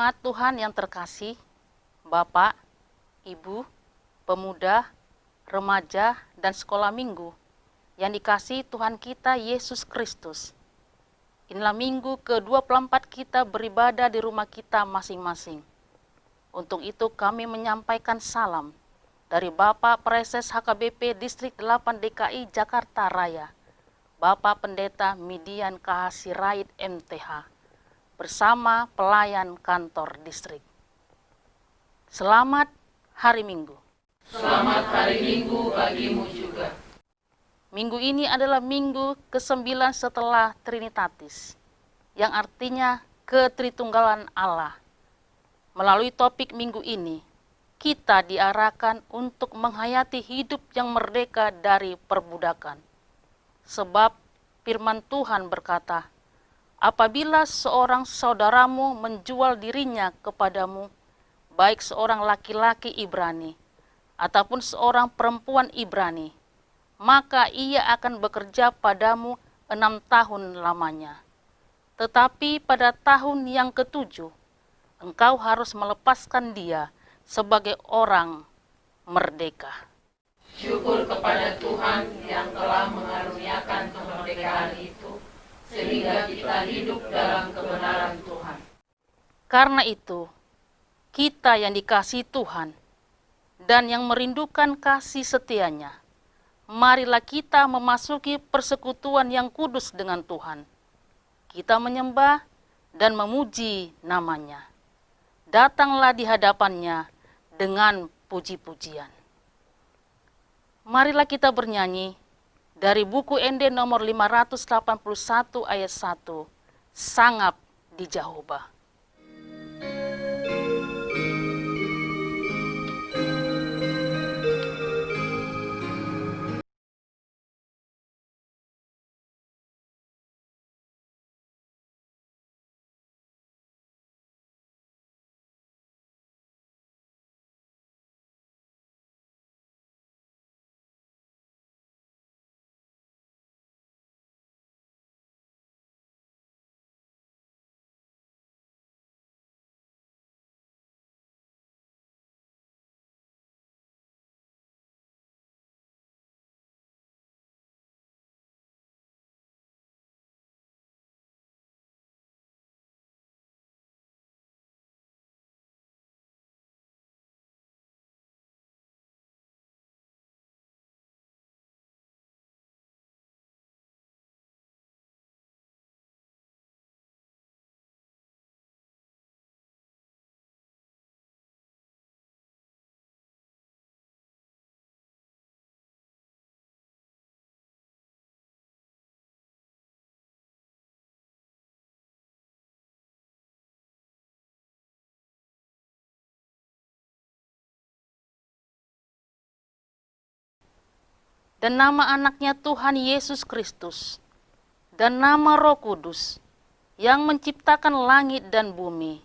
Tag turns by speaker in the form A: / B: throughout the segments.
A: Jemaat Tuhan yang terkasih, Bapak, Ibu, pemuda, remaja, dan sekolah minggu yang dikasihi Tuhan kita Yesus Kristus. Inilah minggu ke-24 kita beribadah di rumah kita masing-masing. Untuk itu kami menyampaikan salam dari Bapak Preses HKBP Distrik 8 DKI Jakarta Raya, Bapak Pendeta Midian KH Sirait MTH, bersama pelayan kantor distrik. Selamat hari Minggu.
B: Selamat hari Minggu bagimu juga.
A: Minggu ini adalah minggu ke-9 setelah Trinitatis, yang artinya ketritunggalan Allah. Melalui topik minggu ini, kita diarahkan untuk menghayati hidup yang merdeka dari perbudakan. Sebab firman Tuhan berkata, apabila seorang saudaramu menjual dirinya kepadamu, baik seorang laki-laki Ibrani ataupun seorang perempuan Ibrani, maka ia akan bekerja padamu 6 tahun lamanya. Tetapi pada tahun yang ke-7, engkau harus melepaskan dia sebagai orang merdeka.
B: Syukur kepada Tuhan yang telah mengaruniakan kemerdekaan itu, sehingga kita hidup dalam kebenaran Tuhan.
A: Karena itu, kita yang dikasihi Tuhan dan yang merindukan kasih setianya, marilah kita memasuki persekutuan yang kudus dengan Tuhan. Kita menyembah dan memuji namanya. Datanglah di hadapannya dengan puji-pujian. Marilah kita bernyanyi dari buku ND nomor 581 ayat 1, Sangap di Jehovah. Dan nama anaknya Tuhan Yesus Kristus, dan nama Roh Kudus, yang menciptakan langit dan bumi.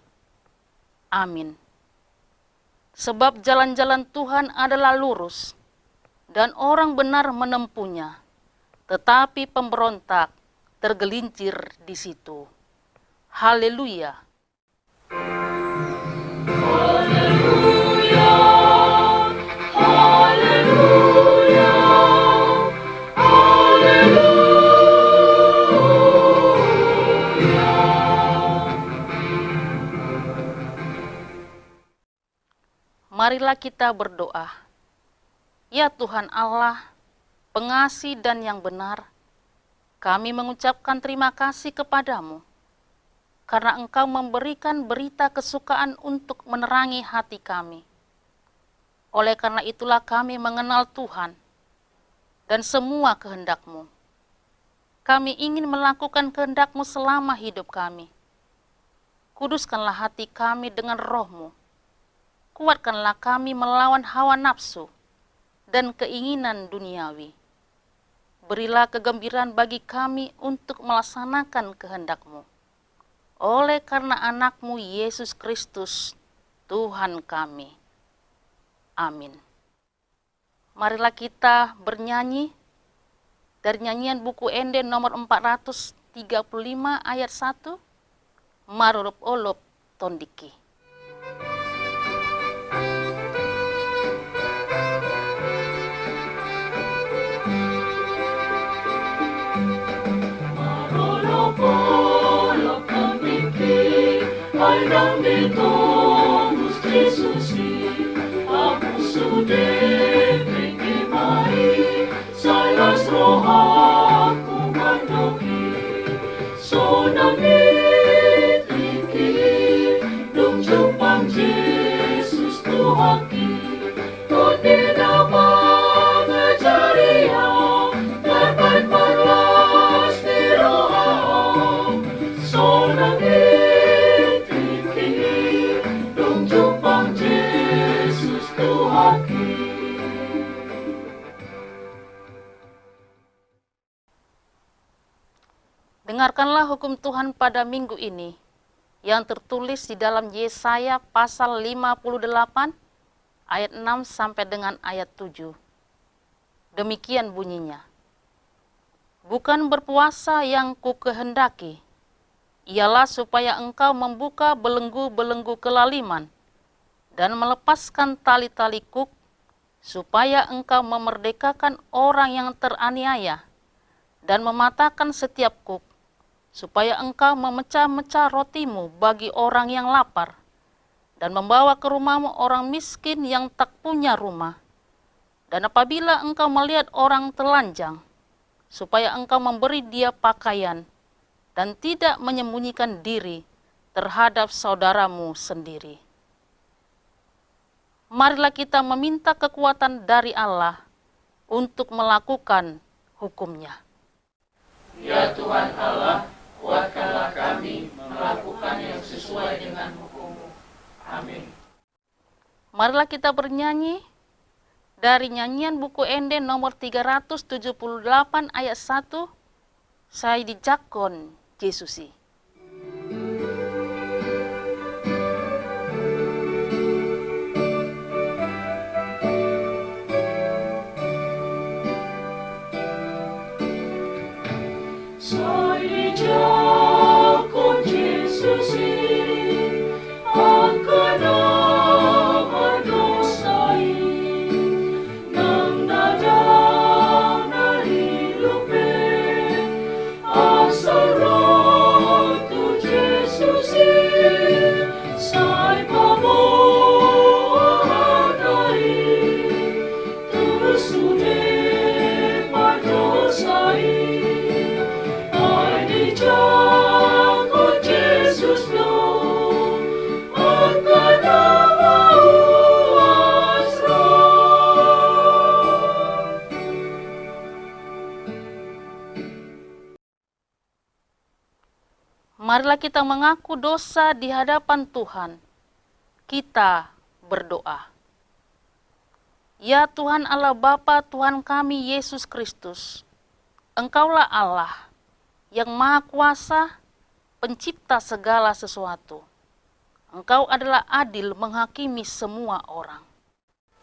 A: Amin. Sebab jalan-jalan Tuhan adalah lurus, dan orang benar menempuhnya, tetapi pemberontak tergelincir di situ. Haleluya.
B: Haleluya, haleluya, haleluya.
A: Marilah kita berdoa. Ya Tuhan Allah, pengasih dan yang benar, kami mengucapkan terima kasih kepadamu, karena Engkau memberikan berita kesukaan untuk menerangi hati kami. Oleh karena itulah kami mengenal Tuhan dan semua kehendak-Mu. Kami ingin melakukan kehendak-Mu selama hidup kami. Kuduskanlah hati kami dengan Roh-Mu. Kuatkanlah kami melawan hawa nafsu dan keinginan duniawi. Berilah kegembiraan bagi kami untuk melaksanakan kehendak-Mu. Oleh karena anak-Mu Yesus Kristus, Tuhan kami. Amin. Marilah kita bernyanyi dari nyanyian buku ND nomor 435 ayat 1, Marurup Olop Tondiki.
B: Nang ditomus Jesusi, aku sudah tinggi mai, salas roh aku mandoki, sonang tinggi, dung jumpang Yesus Tuhaki, kode nama ngajaria, karpan marlas di roh, sonang
A: Dengarkanlah hukum Tuhan pada minggu ini yang tertulis di dalam Yesaya pasal 58 ayat 6 sampai dengan ayat 7. Demikian bunyinya. Bukan berpuasa yang kukehendaki, ialah supaya engkau membuka belenggu-belenggu kelaliman dan melepaskan tali-tali kuk, supaya engkau memerdekakan orang yang teraniaya dan mematahkan setiap kuk, supaya engkau memecah-mecah rotimu bagi orang yang lapar, dan membawa ke rumahmu orang miskin yang tak punya rumah. Dan apabila engkau melihat orang telanjang, supaya engkau memberi dia pakaian, dan tidak menyembunyikan diri terhadap saudaramu sendiri. Marilah kita meminta kekuatan dari Allah untuk melakukan hukum-Nya.
B: Ya Tuhan Allah, kuatkanlah kami melakukan yang sesuai dengan hukum-Mu. Amin.
A: Marilah kita bernyanyi dari nyanyian buku Ende nomor 378 ayat 1, Saya dijakon Yesusi. Marilah kita mengaku dosa di hadapan Tuhan. Kita berdoa. Ya Tuhan Allah Bapa Tuhan kami Yesus Kristus, Engkaulah Allah yang Maha Kuasa, pencipta segala sesuatu. Engkau adalah adil menghakimi semua orang.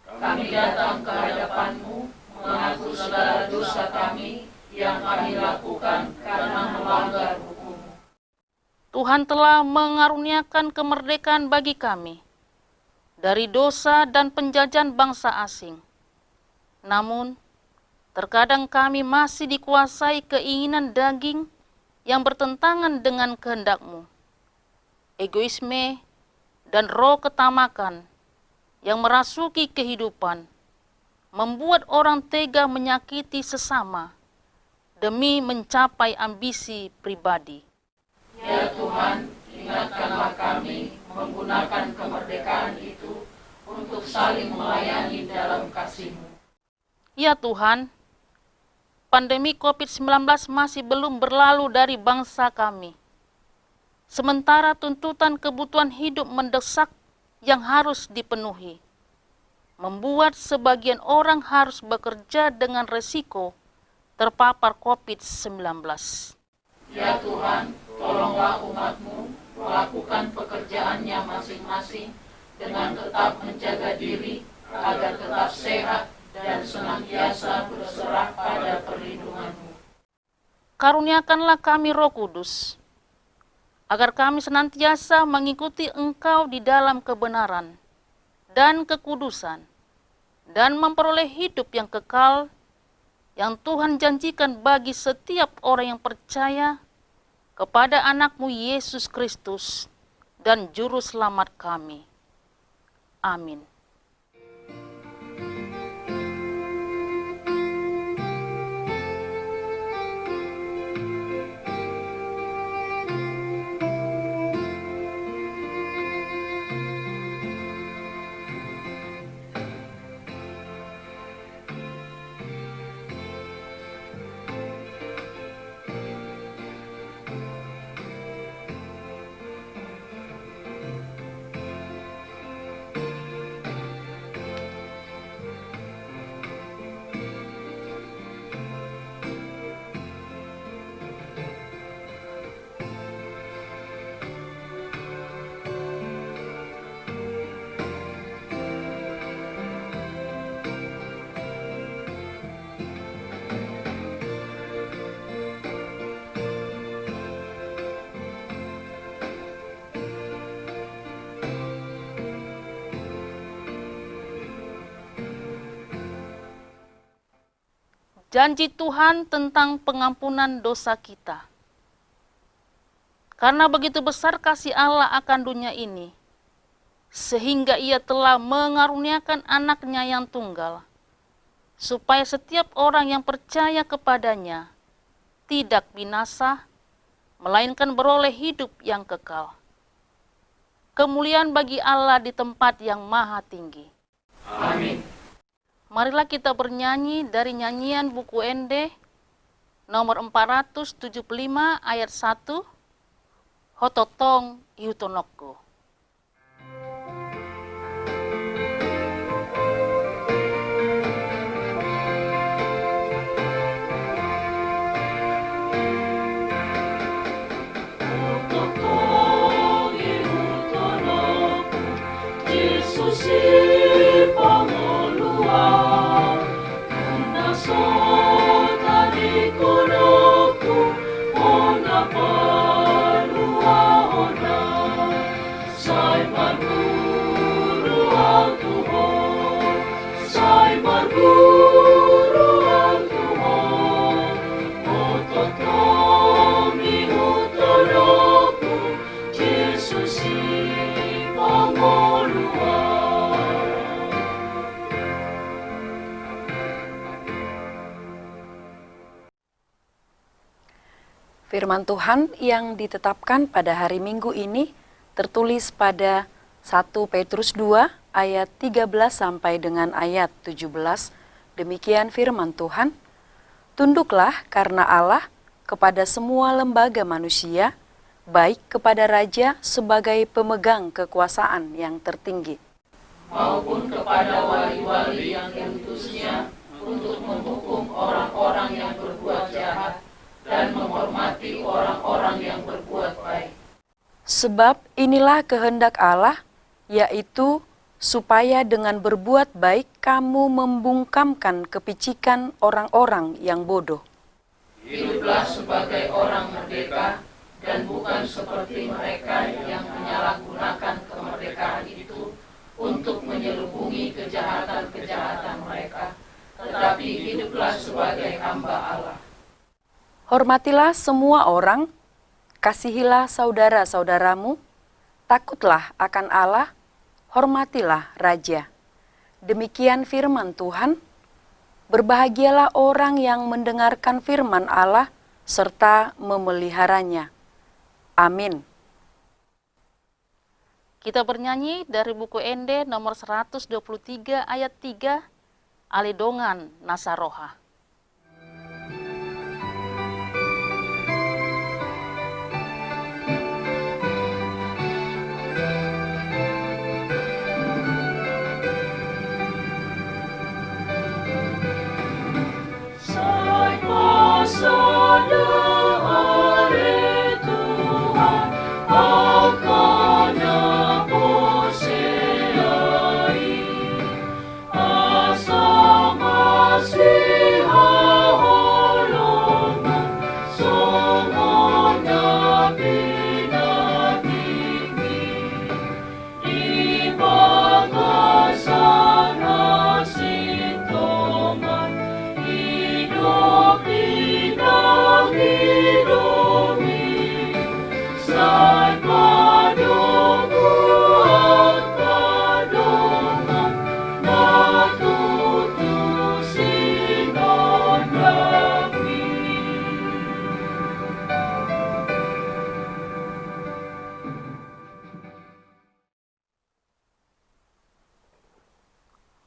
B: Kami datang ke hadapan-Mu, mengaku segala dosa kami yang kami lakukan karena melanggar hukum.
A: Tuhan telah mengaruniakan kemerdekaan bagi kami dari dosa dan penjajahan bangsa asing. Namun, terkadang kami masih dikuasai keinginan daging yang bertentangan dengan kehendak-Mu. Egoisme dan roh ketamakan yang merasuki kehidupan membuat orang tega menyakiti sesama demi mencapai ambisi pribadi.
B: Ya Tuhan, ingatkanlah kami menggunakan kemerdekaan itu untuk saling melayani dalam kasih-Mu.
A: Ya Tuhan, pandemi COVID-19 masih belum berlalu dari bangsa kami. Sementara tuntutan kebutuhan hidup mendesak yang harus dipenuhi, membuat sebagian orang harus bekerja dengan resiko terpapar COVID-19.
B: Ya Tuhan, tolonglah umat-Mu melakukan pekerjaannya masing-masing dengan tetap menjaga diri agar tetap sehat dan senantiasa berserah pada perlindungan-Mu.
A: Karuniakanlah kami Roh Kudus, agar kami senantiasa mengikuti Engkau di dalam kebenaran dan kekudusan, dan memperoleh hidup yang kekal yang Tuhan janjikan bagi setiap orang yang percaya kepada anak-Mu Yesus Kristus dan Juru Selamat kami. Amin. Janji Tuhan tentang pengampunan dosa kita. Karena begitu besar kasih Allah akan dunia ini, sehingga Ia telah mengaruniakan anaknya yang tunggal, supaya setiap orang yang percaya kepadanya tidak binasa, melainkan beroleh hidup yang kekal. Kemuliaan bagi Allah di tempat yang maha tinggi.
B: Amin.
A: Marilah kita bernyanyi dari nyanyian buku Ende nomor 475 ayat 1, Hototong Iutonokku.
C: Firman Tuhan yang ditetapkan pada hari Minggu ini tertulis pada 1 Petrus 2 ayat 13 sampai dengan ayat 17. Demikian firman Tuhan. Tunduklah karena Allah kepada semua lembaga manusia, baik kepada raja sebagai pemegang kekuasaan yang tertinggi,
B: maupun kepada wali-wali yang diutusnya untuk menghukum orang-orang yang berbuat jahat dan menghormati orang-orang yang berbuat baik.
C: Sebab inilah kehendak Allah, yaitu supaya dengan berbuat baik kamu membungkamkan kepicikan orang-orang yang bodoh.
B: Hiduplah sebagai orang merdeka dan bukan seperti mereka yang menyalahgunakan kemerdekaan itu untuk menyelubungi kejahatan-kejahatan mereka, tetapi hiduplah sebagai hamba Allah.
C: Hormatilah semua orang, kasihilah saudara-saudaramu, takutlah akan Allah, hormatilah raja. Demikian firman Tuhan. Berbahagialah orang yang mendengarkan firman Allah serta memeliharanya. Amin.
A: Kita bernyanyi dari buku Ende nomor 123 ayat 3, Alidongan Nasaroha.
B: Salvador.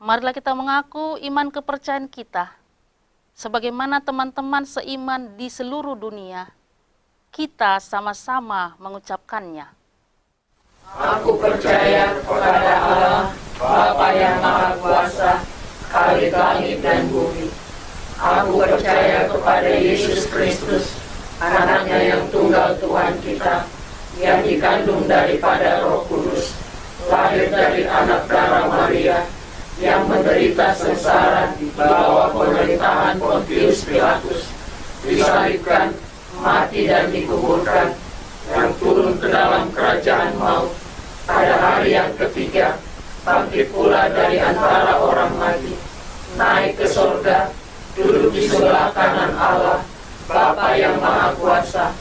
A: Marilah kita mengaku iman kepercayaan kita, sebagaimana teman-teman seiman di seluruh dunia. Kita sama-sama mengucapkannya.
B: Aku percaya kepada Allah, Bapa yang Maha Kuasa, Khalik langit dan bumi. Aku percaya kepada Yesus Kristus, anaknya yang tunggal Tuhan kita, yang dikandung daripada Roh Kudus, lahir dari anak darah Maria, yang menderita sengsara di bawah pemerintahan Pontius Pilatus, disalibkan, mati dan dikuburkan, yang turun ke dalam kerajaan maut, pada hari yang ketiga, bangkit pula dari antara orang mati, naik ke sorga, duduk di sebelah kanan Allah, Bapa yang Maha Kuasa.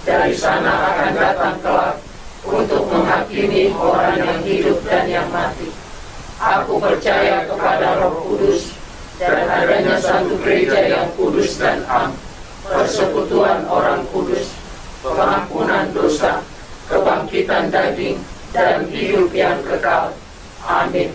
B: Dari sana akan datang kelak untuk menghakimi orang yang hidup dan yang mati. Aku percaya kepada Roh Kudus dan adanya satu gereja yang kudus dan am, persekutuan orang kudus, pengampunan dosa, kebangkitan daging, dan hidup yang kekal. Amin.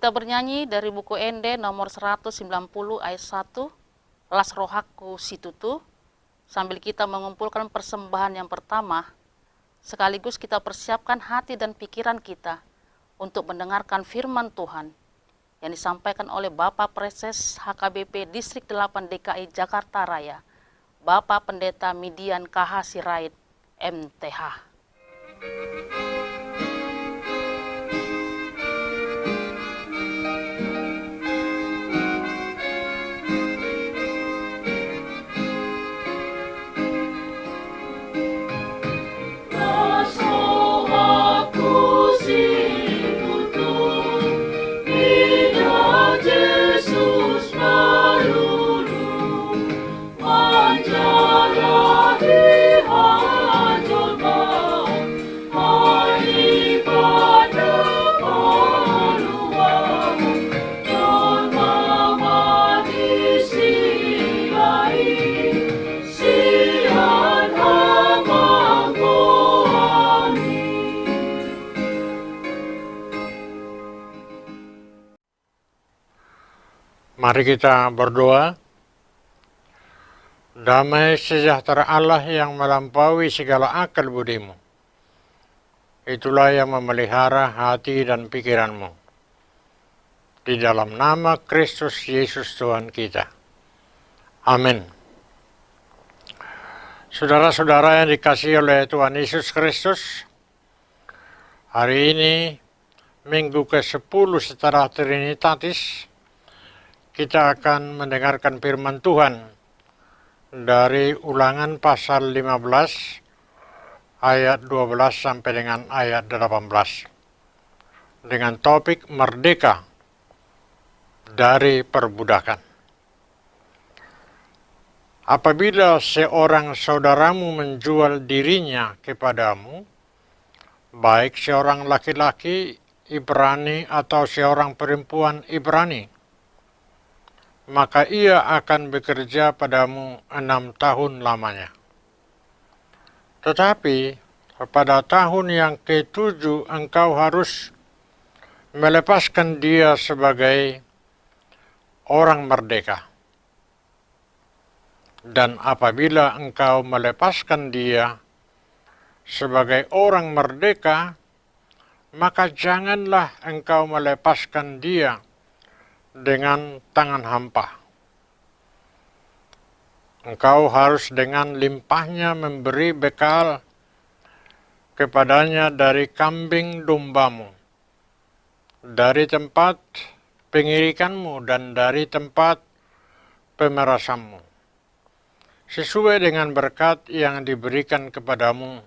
A: kita bernyanyi dari buku Ende nomor 190 ayat 1, Las Rohaku Situtu, sambil kita mengumpulkan persembahan yang pertama, sekaligus kita persiapkan hati dan pikiran kita untuk mendengarkan firman Tuhan yang disampaikan oleh Bapak Preses HKBP Distrik 8 DKI Jakarta Raya, Bapak Pendeta Midian KH Sirait, MTH.
D: Mari kita berdoa. Damai sejahtera Allah yang melampaui segala akal budimu, itulah yang memelihara hati dan pikiranmu. Di dalam nama Kristus Yesus Tuhan kita. Amin. Saudara-saudara yang dikasihi oleh Tuhan Yesus Kristus, hari ini minggu ke-10 setelah Trinitatis, kita akan mendengarkan firman Tuhan dari Ulangan pasal 15 ayat 12 sampai dengan ayat 18 dengan topik merdeka dari perbudakan. Apabila seorang saudaramu menjual dirinya kepadamu, baik seorang laki-laki Ibrani atau seorang perempuan Ibrani, maka ia akan bekerja padamu 6 tahun lamanya. Tetapi pada tahun yang ke-7 engkau harus melepaskan dia sebagai orang merdeka. Dan apabila engkau melepaskan dia sebagai orang merdeka, maka janganlah engkau melepaskan dia dengan tangan hampa. Engkau harus dengan limpahnya memberi bekal kepadanya dari kambing dombamu, dari tempat pengirikanmu dan dari tempat pemerasanmu, sesuai dengan berkat yang diberikan kepadamu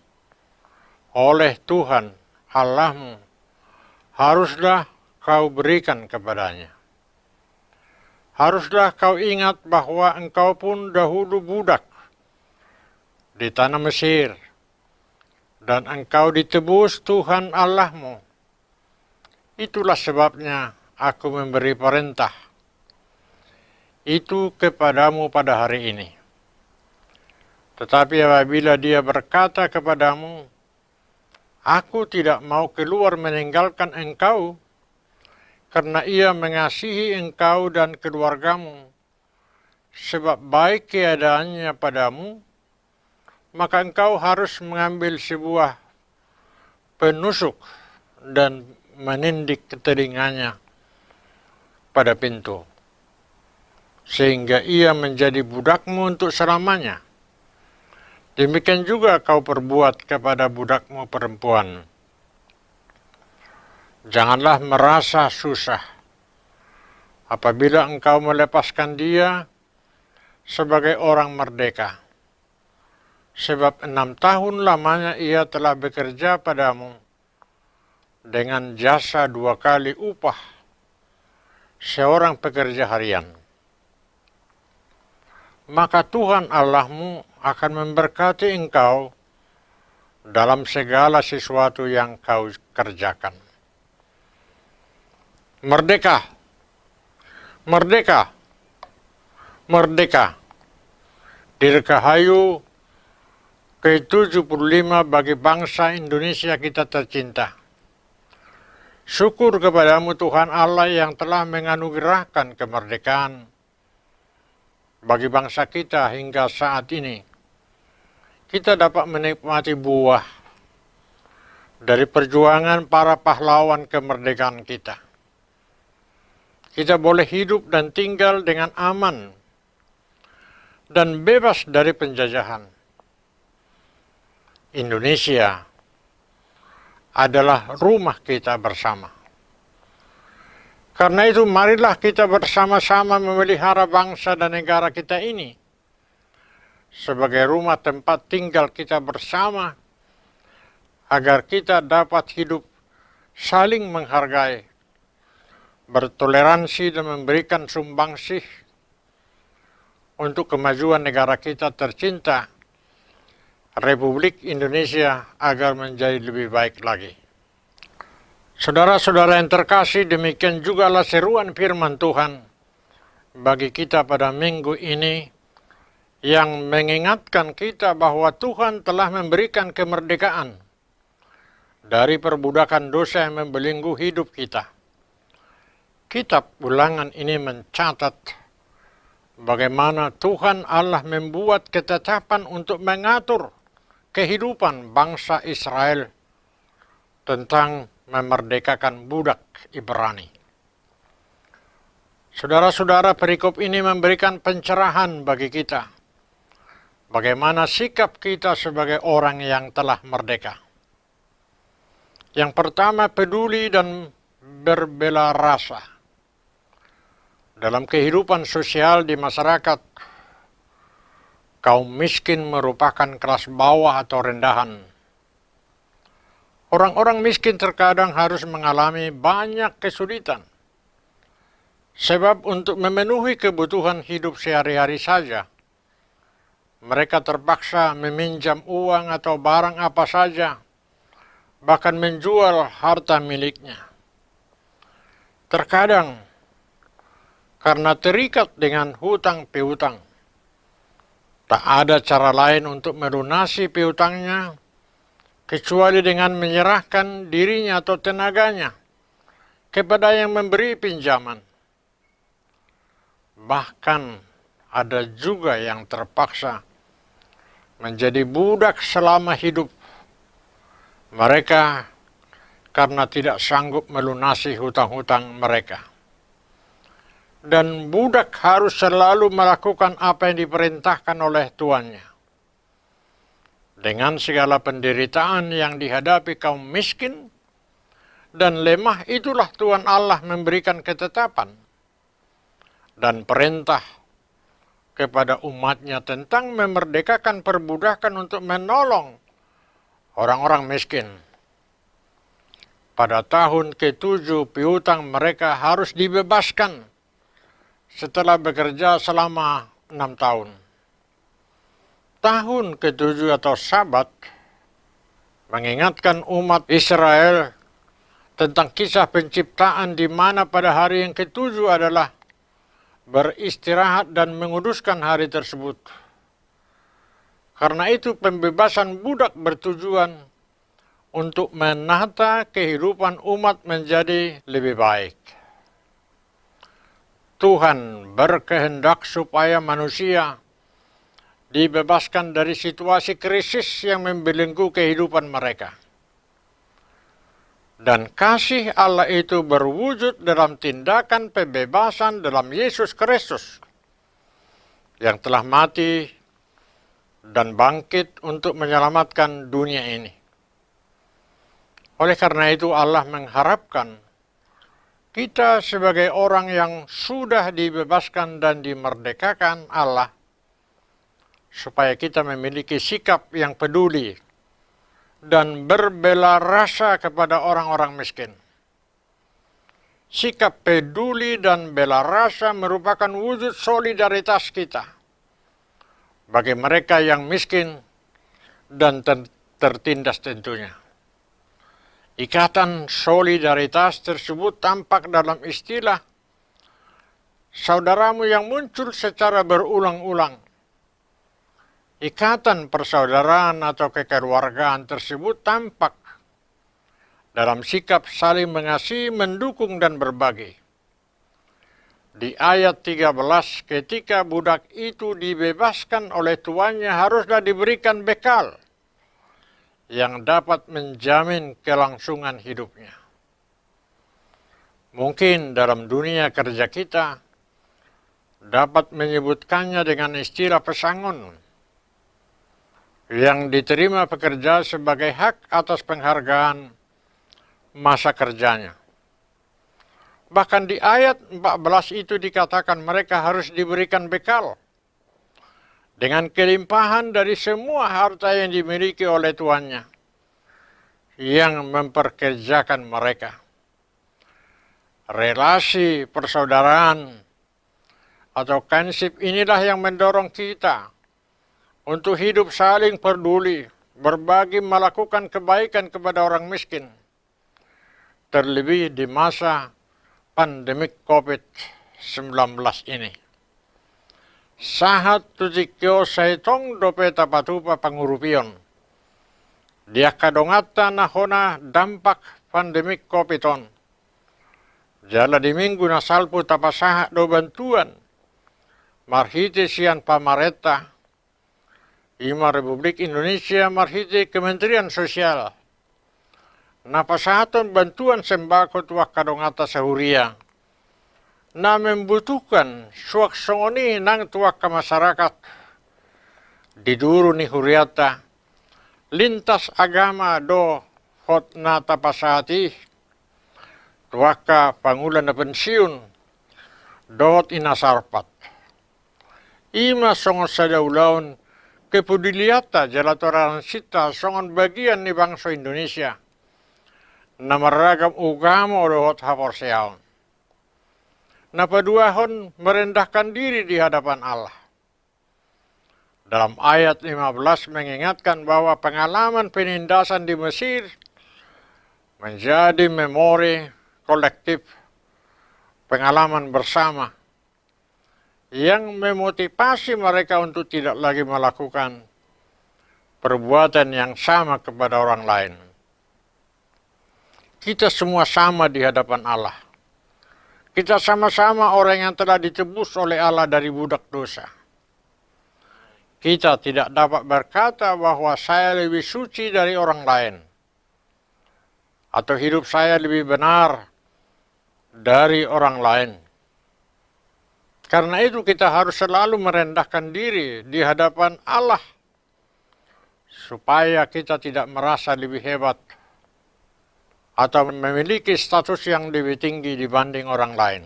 D: oleh Tuhan Allahmu, haruslah kau berikan kepadanya. Haruslah kau ingat bahwa engkau pun dahulu budak di tanah Mesir, dan engkau ditebus Tuhan Allahmu. Itulah sebabnya aku memberi perintah itu kepadamu pada hari ini. Tetapi apabila dia berkata kepadamu, aku tidak mau keluar meninggalkan engkau, karena ia mengasihi engkau dan keluargamu, sebab baik keadaannya padamu, maka engkau harus mengambil sebuah penusuk dan menindik ke telinganya pada pintu, sehingga ia menjadi budakmu untuk selamanya. Demikian juga kau perbuat kepada budakmu perempuan. Janganlah merasa susah apabila engkau melepaskan dia sebagai orang merdeka, sebab 6 tahun lamanya ia telah bekerja padamu dengan jasa 2 kali upah seorang pekerja harian. Maka Tuhan Allahmu akan memberkati engkau dalam segala sesuatu yang kau kerjakan. Merdeka, merdeka, merdeka. Dirgahayu ke-75 bagi bangsa Indonesia kita tercinta. Syukur kepadamu Tuhan Allah yang telah menganugerahkan kemerdekaan bagi bangsa kita hingga saat ini. Kita dapat menikmati buah dari perjuangan para pahlawan kemerdekaan kita. Kita boleh hidup dan tinggal dengan aman dan bebas dari penjajahan. Indonesia adalah rumah kita bersama. Karena itu marilah kita bersama-sama memelihara bangsa dan negara kita ini sebagai rumah tempat tinggal kita bersama, agar kita dapat hidup saling menghargai, bertoleransi dan memberikan sumbangsih untuk kemajuan negara kita tercinta, Republik Indonesia, agar menjadi lebih baik lagi. Saudara-saudara yang terkasih, demikian jugalah seruan firman Tuhan bagi kita pada minggu ini yang mengingatkan kita bahwa Tuhan telah memberikan kemerdekaan dari perbudakan dosa yang membelenggu hidup kita. Kitab Ulangan ini mencatat bagaimana Tuhan Allah membuat ketetapan untuk mengatur kehidupan bangsa Israel tentang memerdekakan budak Ibrani. Saudara-saudara, perikop ini memberikan pencerahan bagi kita bagaimana sikap kita sebagai orang yang telah merdeka. Yang pertama, peduli dan berbela rasa. Dalam kehidupan sosial di masyarakat, kaum miskin merupakan kelas bawah atau rendahan. Orang-orang miskin terkadang harus mengalami banyak kesulitan. Sebab untuk memenuhi kebutuhan hidup sehari-hari saja, mereka terpaksa meminjam uang atau barang apa saja, bahkan menjual harta miliknya. Terkadang, karena terikat dengan hutang piutang, tak ada cara lain untuk melunasi piutangnya kecuali dengan menyerahkan dirinya atau tenaganya kepada yang memberi pinjaman. Bahkan ada juga yang terpaksa menjadi budak selama hidup mereka karena tidak sanggup melunasi hutang-hutang mereka. Dan budak harus selalu melakukan apa yang diperintahkan oleh tuannya. Dengan segala penderitaan yang dihadapi kaum miskin dan lemah, itulah Tuhan Allah memberikan ketetapan dan perintah kepada umatnya tentang memerdekakan perbudakan untuk menolong orang-orang miskin. Pada tahun ke-7 piutang mereka harus dibebaskan setelah bekerja selama 6 tahun. Tahun ke-7 atau Sabat mengingatkan umat Israel tentang kisah penciptaan di mana pada hari yang ke-7 adalah beristirahat dan menguduskan hari tersebut. Karena itu pembebasan budak bertujuan untuk menata kehidupan umat menjadi lebih baik. Tuhan berkehendak supaya manusia dibebaskan dari situasi krisis yang membelenggu kehidupan mereka. Dan kasih Allah itu berwujud dalam tindakan pembebasan dalam Yesus Kristus yang telah mati dan bangkit untuk menyelamatkan dunia ini. Oleh karena itu Allah mengharapkan kita sebagai orang yang sudah dibebaskan dan dimerdekakan Allah, supaya kita memiliki sikap yang peduli dan berbela rasa kepada orang-orang miskin. Sikap peduli dan bela rasa merupakan wujud solidaritas kita bagi mereka yang miskin dan tertindas tentunya. Ikatan solidaritas tersebut tampak dalam istilah saudaramu yang muncul secara berulang-ulang. Ikatan persaudaraan atau kekeluargaan tersebut tampak dalam sikap saling mengasihi, mendukung, dan berbagi. Di ayat 13, ketika budak itu dibebaskan oleh tuannya, haruslah diberikan bekal yang dapat menjamin kelangsungan hidupnya. Mungkin dalam dunia kerja kita dapat menyebutkannya dengan istilah pesangon, yang diterima pekerja sebagai hak atas penghargaan masa kerjanya. Bahkan di ayat 14 itu dikatakan mereka harus diberikan bekal dengan kelimpahan dari semua harta yang dimiliki oleh tuannya yang memperkerjakan mereka. Relasi persaudaraan atau kinship inilah yang mendorong kita untuk hidup saling peduli, berbagi, melakukan kebaikan kepada orang miskin. Terlebih di masa pandemik COVID-19 ini. Sahat tutikyo saitong dope tapatupa pangurupion. Dia kadongata nahona dampak pandemik COVID-on. Jala di minggu na salpu tapasaha do bantuan. Marhite sian pamareta. Ima Republik Indonesia marhite Kementerian Sosial. Napasahaton bantuan sembako tuak kadongata sahuria na membutuhkan suak songoni nang tuak ke masyarakat diduru ni huriata lintas agama do hot na tapasati tuak ka pangulan na pensiun dot inasarpat ima songon sadaulaun kepeduliata jalatoran sita songon bagian ni bangsa Indonesia na maragam ugama o dohot haporseaon. Napaduahon merendahkan diri di hadapan Allah. Dalam ayat 15 mengingatkan bahwa pengalaman penindasan di Mesir menjadi memori kolektif, pengalaman bersama yang memotivasi mereka untuk tidak lagi melakukan perbuatan yang sama kepada orang lain. Kita semua sama di hadapan Allah. Kita sama-sama orang yang telah ditebus oleh Allah dari budak dosa. Kita tidak dapat berkata bahwa saya lebih suci dari orang lain. Atau hidup saya lebih benar dari orang lain. Karena itu kita harus selalu merendahkan diri di hadapan Allah. Supaya kita tidak merasa lebih hebat atau memiliki status yang lebih tinggi dibanding orang lain.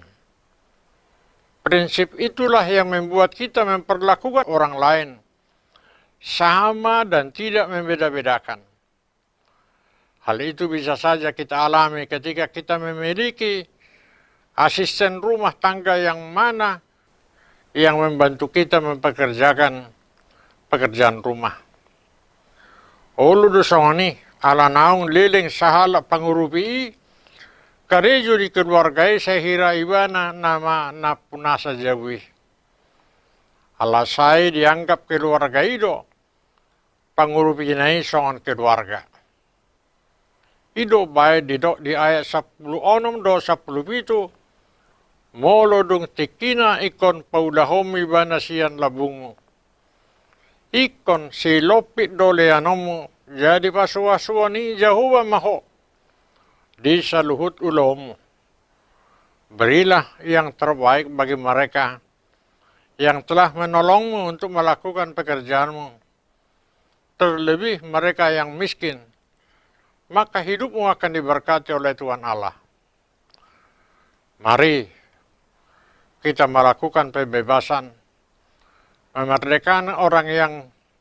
D: Prinsip itulah yang membuat kita memperlakukan orang lain sama dan tidak membeda-bedakan. Hal itu bisa saja kita alami ketika kita memiliki asisten rumah tangga yang mana yang membantu kita mempekerjakan pekerjaan rumah. Ulu dosongani ala naung liling sahala pangurupi karejo di keluargai sehira ibana nama napunasa jawi. Ala saya dianggap keluarga ido pangurupi nai songon keluarga. Ido baik di ayat 10 onom do 10 itu molo dung tikina ikon paulahomi bana sian labungu. Ikon si lopit do leanomu jadi pasuwa-suwa ni Jehovah maho di saluhut ulomu. Berilah yang terbaik bagi mereka yang telah menolongmu untuk melakukan pekerjaanmu. Terlebih mereka yang miskin, maka hidupmu akan diberkati oleh Tuhan Allah. Mari kita melakukan pembebasan, memerdekakan orang yang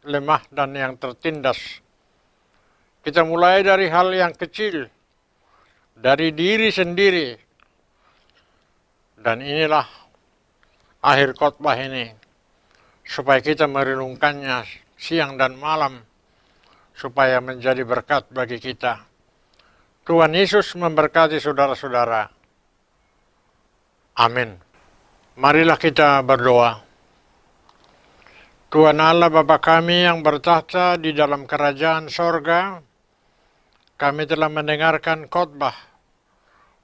D: lemah dan yang tertindas. Kita mulai dari hal yang kecil, dari diri sendiri. Dan inilah akhir khotbah ini, supaya kita merenungkannya siang dan malam, supaya menjadi berkat bagi kita. Tuhan Yesus memberkati saudara-saudara. Amin. Marilah kita berdoa. Tuhan Allah Bapa kami yang bertahta di dalam kerajaan sorga, kami telah mendengarkan khotbah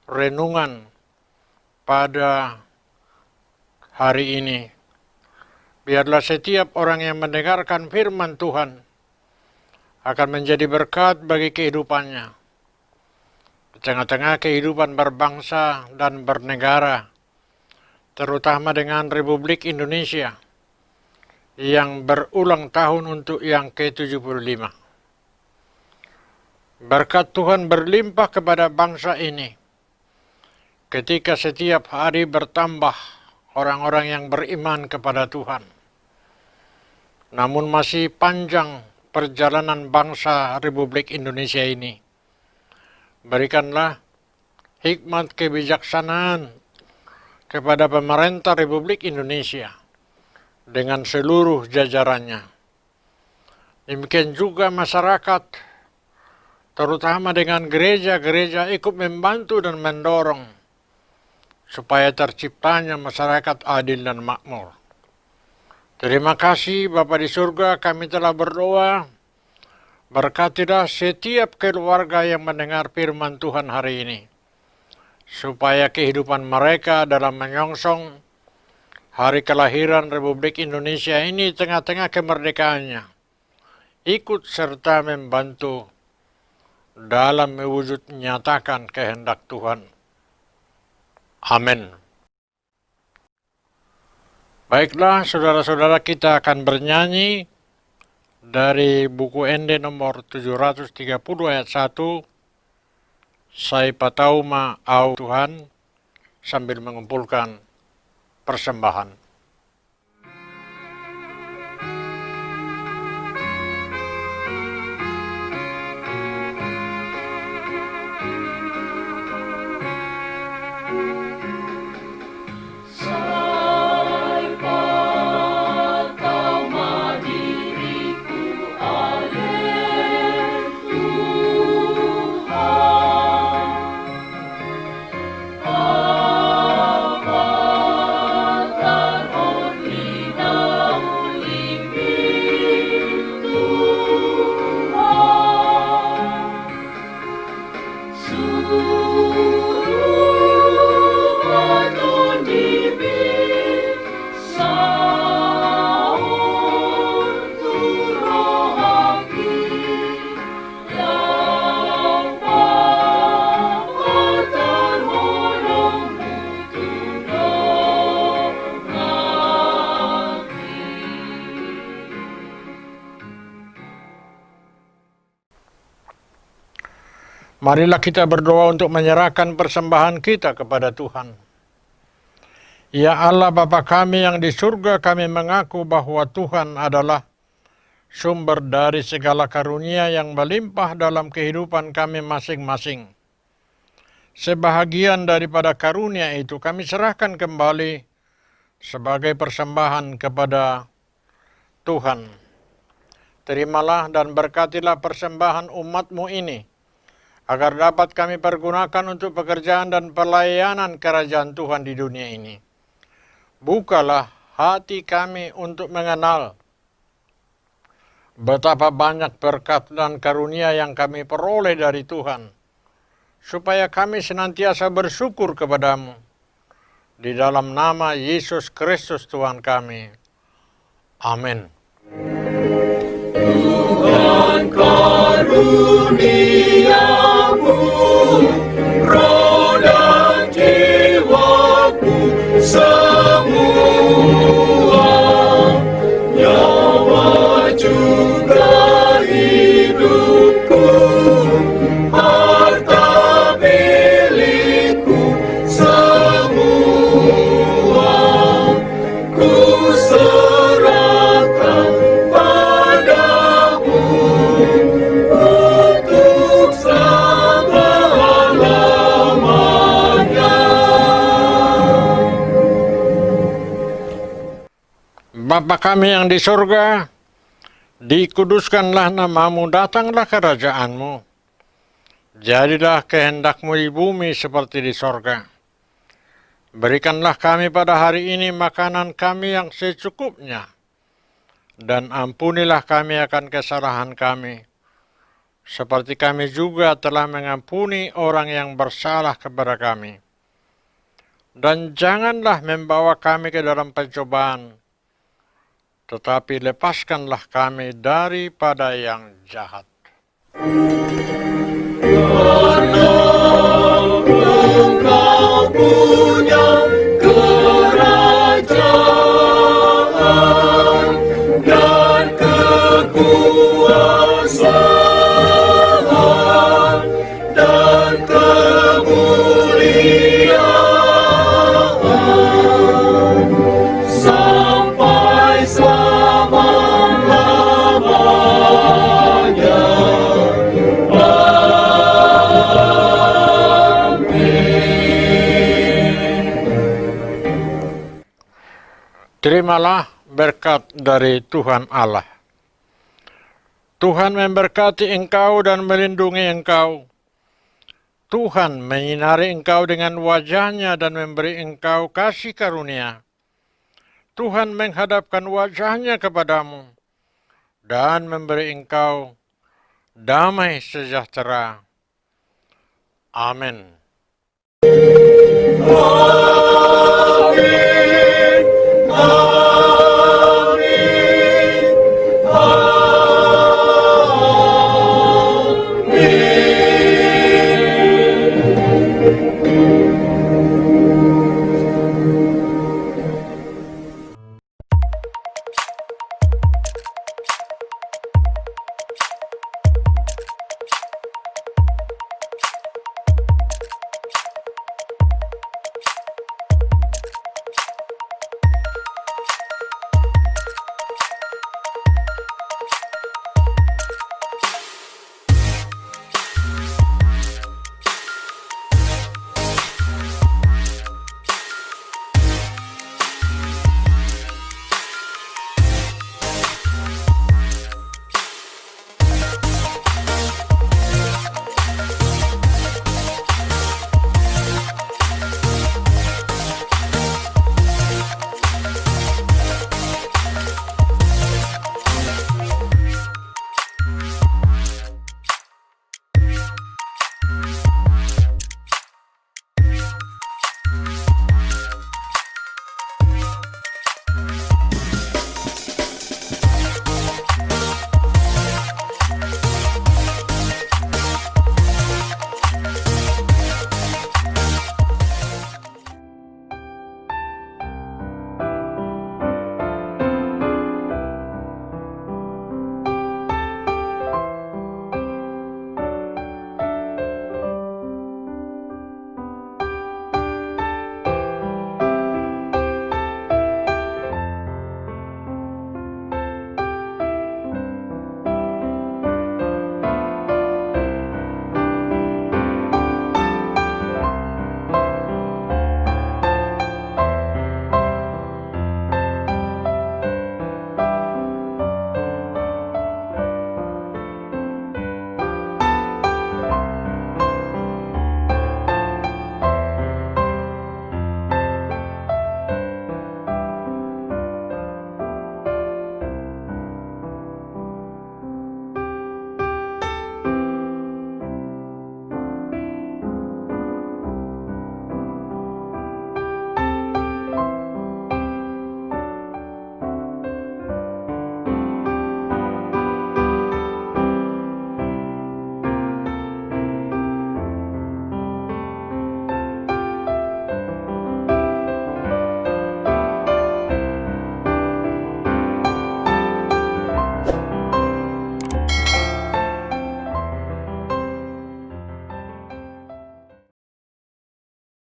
D: renungan pada hari ini. Biarlah setiap orang yang mendengarkan firman Tuhan akan menjadi berkat bagi kehidupannya. Di tengah-tengah kehidupan berbangsa dan bernegara, terutama dengan Republik Indonesia yang berulang tahun untuk yang ke-75. Berkat Tuhan berlimpah kepada bangsa ini ketika setiap hari bertambah orang-orang yang beriman kepada Tuhan. Namun masih panjang perjalanan bangsa Republik Indonesia ini. Berikanlah hikmat kebijaksanaan kepada pemerintah Republik Indonesia dengan seluruh jajarannya. Demikian juga masyarakat, terutama dengan gereja-gereja, ikut membantu dan mendorong supaya terciptanya masyarakat adil dan makmur. Terima kasih Bapa di surga, kami telah berdoa. Berkatilah setiap keluarga yang mendengar firman Tuhan hari ini, supaya kehidupan mereka dalam menyongsong hari kelahiran Republik Indonesia ini tengah-tengah kemerdekaannya, ikut serta membantu dalam mewujud nyatakan kehendak Tuhan. Amin. Baiklah, saudara-saudara, kita akan bernyanyi dari buku Ende nomor 730 ayat 1, Sai Patauma au Tuhan, sambil mengumpulkan persembahan. Marilah kita berdoa untuk menyerahkan persembahan kita kepada Tuhan. Ya Allah Bapa kami yang di surga, kami mengaku bahwa Tuhan adalah sumber dari segala karunia yang melimpah dalam kehidupan kami masing-masing. Sebahagian daripada karunia itu kami serahkan kembali sebagai persembahan kepada Tuhan. Terimalah dan berkatilah persembahan umat-Mu ini, agar dapat kami pergunakan untuk pekerjaan dan pelayanan kerajaan Tuhan di dunia ini. Bukalah hati kami untuk mengenal betapa banyak berkat dan karunia yang kami peroleh dari Tuhan, supaya kami senantiasa bersyukur kepadamu. Di dalam nama Yesus Kristus Tuhan kami. Amin.
B: Tuhan karuniamu, roh dan jiwaku semua, nyawa juga hidupku, harta milikku semua, ku serahkan padamu untuk selama-lamanya.
D: Bapa kami yang di surga, dikuduskanlah namamu, datanglah kerajaanmu. Jadilah kehendakmu di bumi seperti di sorga. Berikanlah kami pada hari ini makanan kami yang secukupnya, dan ampunilah kami akan kesalahan kami, seperti kami juga telah mengampuni orang yang bersalah kepada kami. Dan janganlah membawa kami ke dalam pencobaan, tetapi lepaskanlah kami daripada yang jahat.
B: Engkau punya kerajaan dan kekuasaan dan kemuliaan sampai selama-lamanya.
D: Terimalah berkat dari Tuhan Allah. Tuhan memberkati engkau dan melindungi engkau. Tuhan menyinari engkau dengan wajah-Nya dan memberi engkau kasih karunia. Tuhan menghadapkan wajah-Nya kepadamu dan memberi engkau damai sejahtera. Amin.